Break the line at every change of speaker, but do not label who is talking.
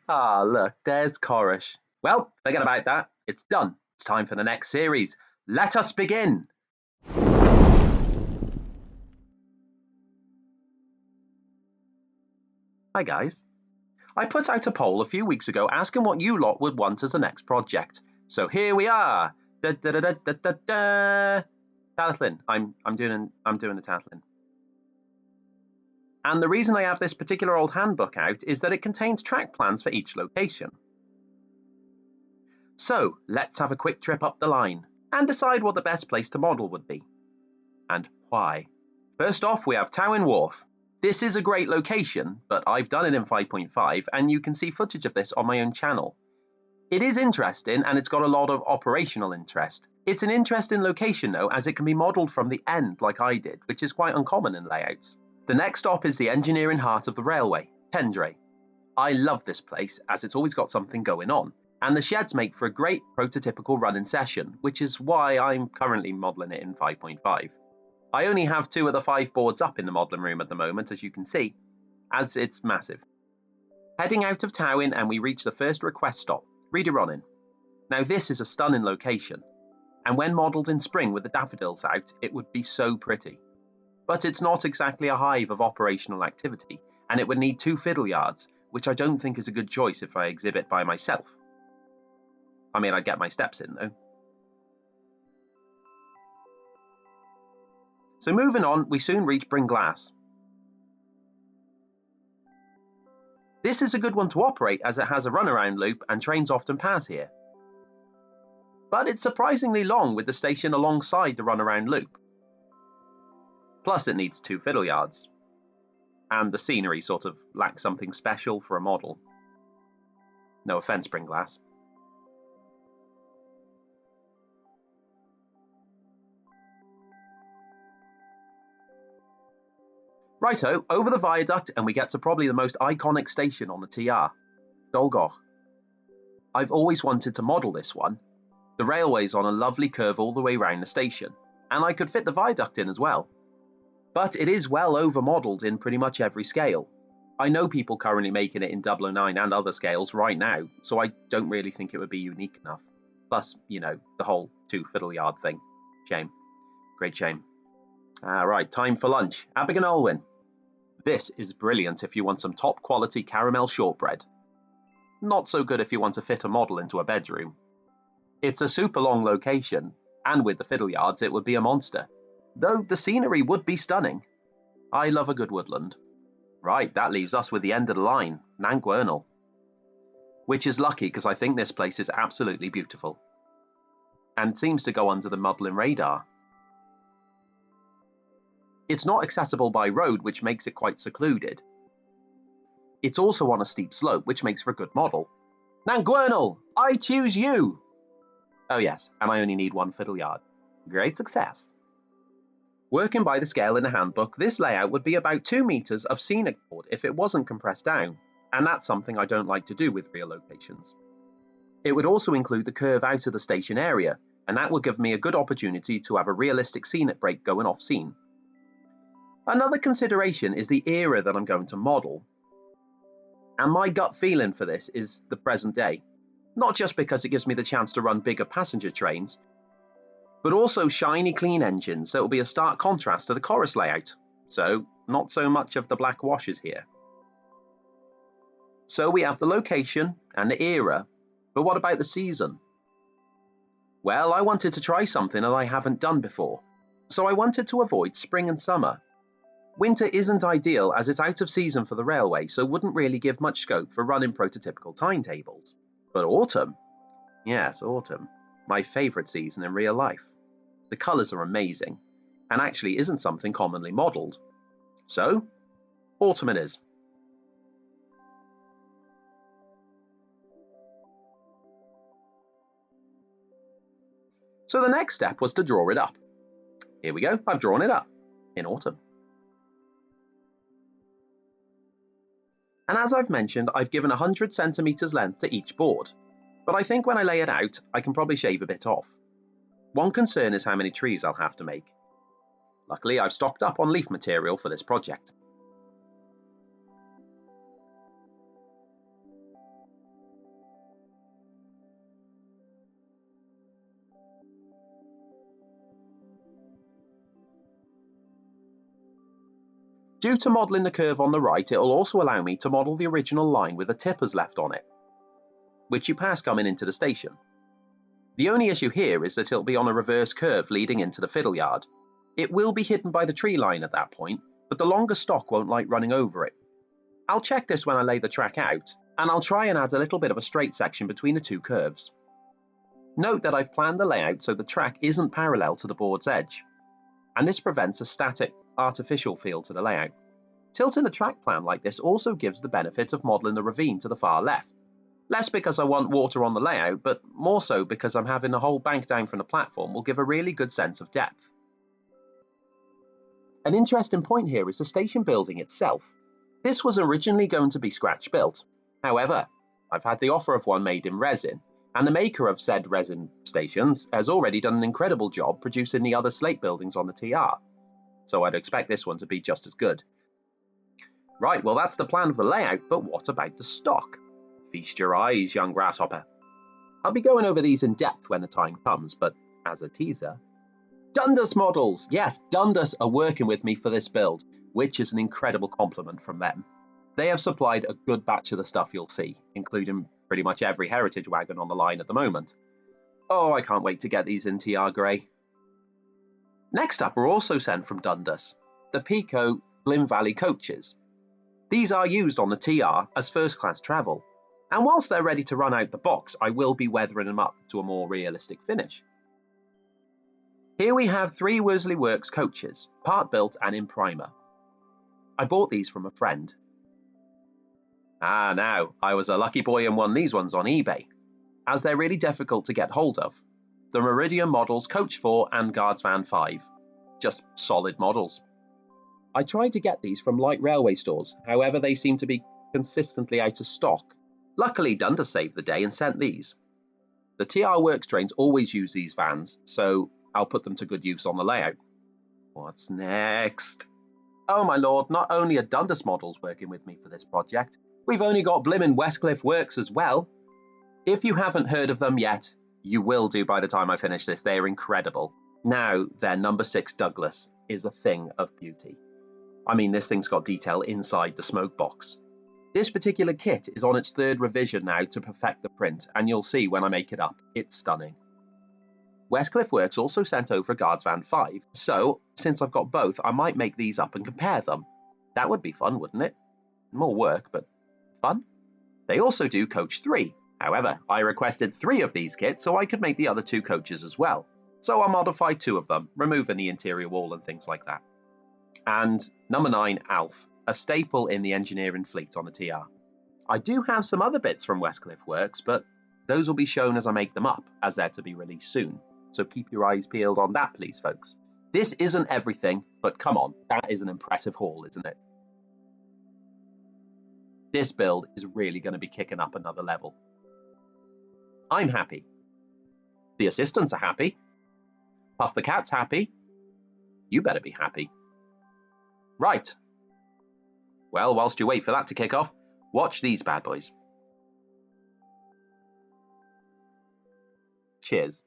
Ah, look, there's Chorish. Well, forget about that. It's done. It's time for the next series. Let us begin. Hi, guys. I put out a poll a few weeks ago asking what you lot would want as the next project. So here we are. Da da da da da da da. TALYLLYN. I'm doing the TALYLLYN. And the reason I have this particular old handbook out is that it contains track plans for each location. So let's have a quick trip up the line and decide what the best place to model would be. And why. First off, we have TALYLLYN Wharf. This is a great location, but I've done it in 5.5 and you can see footage of this on my own channel. It is interesting and it's got a lot of operational interest. It's an interesting location though, as it can be modelled from the end like I did, which is quite uncommon in layouts. The next stop is the engineering heart of the railway, Tendre. I love this place as it's always got something going on, and the sheds make for a great prototypical running session, which is why I'm currently modelling it in 5.5. I only have 2 of the 5 boards up in the modelling room at the moment, as you can see, as it's massive. Heading out of TALYLLYN and we reach the first request stop, Nanguernal. Now this is a stunning location, and when modelled in spring with the daffodils out, it would be so pretty. But it's not exactly a hive of operational activity, and it would need 2 fiddle yards, which I don't think is a good choice if I exhibit by myself. I mean, I'd get my steps in though. So moving on, we soon reach Bringlass. This is a good one to operate as it has a runaround loop and trains often pass here. But it's surprisingly long with the station alongside the runaround loop. Plus it needs 2 fiddle yards. And the scenery sort of lacks something special for a model. No offence, Bringlass. Righto, over the viaduct and we get to probably the most iconic station on the TR, Dolgoch. I've always wanted to model this one. The railway's on a lovely curve all the way round the station, and I could fit the viaduct in as well. But it is well over-modelled in pretty much every scale. I know people currently making it in 009 and other scales right now, so I don't really think it would be unique enough. Plus, you know, the whole 2 fiddle yard thing. Shame. Great shame. Right, time for lunch. TALYLLYN. This is brilliant if you want some top quality caramel shortbread. Not so good if you want to fit a model into a bedroom. It's a super long location, and with the fiddle yards it would be a monster. Though the scenery would be stunning. I love a good woodland. Right, that leaves us with the end of the line, Nanguernal. Which is lucky because I think this place is absolutely beautiful. And seems to go under the modelling radar. It's not accessible by road, which makes it quite secluded. It's also on a steep slope, which makes for a good model. Nanguernal, I choose you! Oh yes, and I only need 1 fiddle yard. Great success. Working by the scale in the handbook, this layout would be about 2 meters of scenic board if it wasn't compressed down, and that's something I don't like to do with real locations. It would also include the curve out of the station area, and that would give me a good opportunity to have a realistic scenic break going off scene. Another consideration is the era that I'm going to model, and my gut feeling for this is the present day. Not just because it gives me the chance to run bigger passenger trains, but also shiny clean engines that will be a stark contrast to the chorus layout, so not so much of the black washes here. So we have the location and the era, but what about the season? Well, I wanted to try something that I haven't done before, so I wanted to avoid spring and summer. Winter isn't ideal as it's out of season for the railway, so wouldn't really give much scope for running prototypical timetables. But autumn? Yes, autumn. My favourite season in real life. The colours are amazing, and actually isn't something commonly modelled. So, autumn it is. So the next step was to draw it up. Here we go, I've drawn it up, in autumn. And as I've mentioned, I've given 100 centimetres length to each board, but I think when I lay it out, I can probably shave a bit off. One concern is how many trees I'll have to make. Luckily, I've stocked up on leaf material for this project. Due to modelling the curve on the right, it will also allow me to model the original line with the tippers left on it, which you pass coming into the station. The only issue here is that it'll be on a reverse curve leading into the fiddle yard. It will be hidden by the tree line at that point, but the longer stock won't like running over it. I'll check this when I lay the track out, and I'll try and add a little bit of a straight section between the two curves. Note that I've planned the layout so the track isn't parallel to the board's edge, and this prevents a static, artificial feel to the layout. Tilting the track plan like this also gives the benefit of modelling the ravine to the far left. Less because I want water on the layout, but more so because I'm having the whole bank down from the platform will give a really good sense of depth. An interesting point here is the station building itself. This was originally going to be scratch built. However, I've had the offer of one made in resin, and the maker of said resin stations has already done an incredible job producing the other slate buildings on the TR, so I'd expect this one to be just as good. Right, well that's the plan of the layout, but what about the stock? Feast your eyes, young grasshopper. I'll be going over these in depth when the time comes, but as a teaser, Dundas models! Yes, Dundas are working with me for this build, which is an incredible compliment from them. They have supplied a good batch of the stuff you'll see, including pretty much every heritage wagon on the line at the moment. Oh, I can't wait to get these in TR Grey. Next up are also sent from Dundas, the Pico Glyn Valley coaches. These are used on the TR as first class travel, and whilst they're ready to run out the box, I will be weathering them up to a more realistic finish. Here we have 3 Worsley Works coaches, part built and in primer. I bought these from a friend. Now, I was a lucky boy and won these ones on eBay, as they're really difficult to get hold of. The Meridian models Coach 4 and Guards Van 5. Just solid models. I tried to get these from light railway stores, however they seem to be consistently out of stock. Luckily Dundas saved the day and sent these. The TR Works trains always use these vans, so I'll put them to good use on the layout. What's next? Oh my lord, not only are Dundas models working with me for this project, we've only got blimmin' Westcliff Works as well. If you haven't heard of them yet, you will do by the time I finish this. They are incredible. Now, their number 6 Douglas is a thing of beauty. I mean, this thing's got detail inside the smoke box. This particular kit is on its 3rd revision now to perfect the print, and you'll see when I make it up, it's stunning. Westcliff Works also sent over a Guards Van 5, so since I've got both, I might make these up and compare them. That would be fun, wouldn't it? More work, but fun. They also do Coach 3. However, I requested 3 of these kits so I could make the other 2 coaches as well. So I modified 2 of them, removing the interior wall and things like that. And number 9, Alf, a staple in the engineering fleet on the TR. I do have some other bits from Westcliff Works, but those will be shown as I make them up, as they're to be released soon. So keep your eyes peeled on that, please, folks. This isn't everything, but come on, that is an impressive haul, isn't it? This build is really going to be kicking up another level. I'm happy. The assistants are happy. Puff the Cat's happy. You better be happy. Right. Well, whilst you wait for that to kick off, watch these bad boys. Cheers.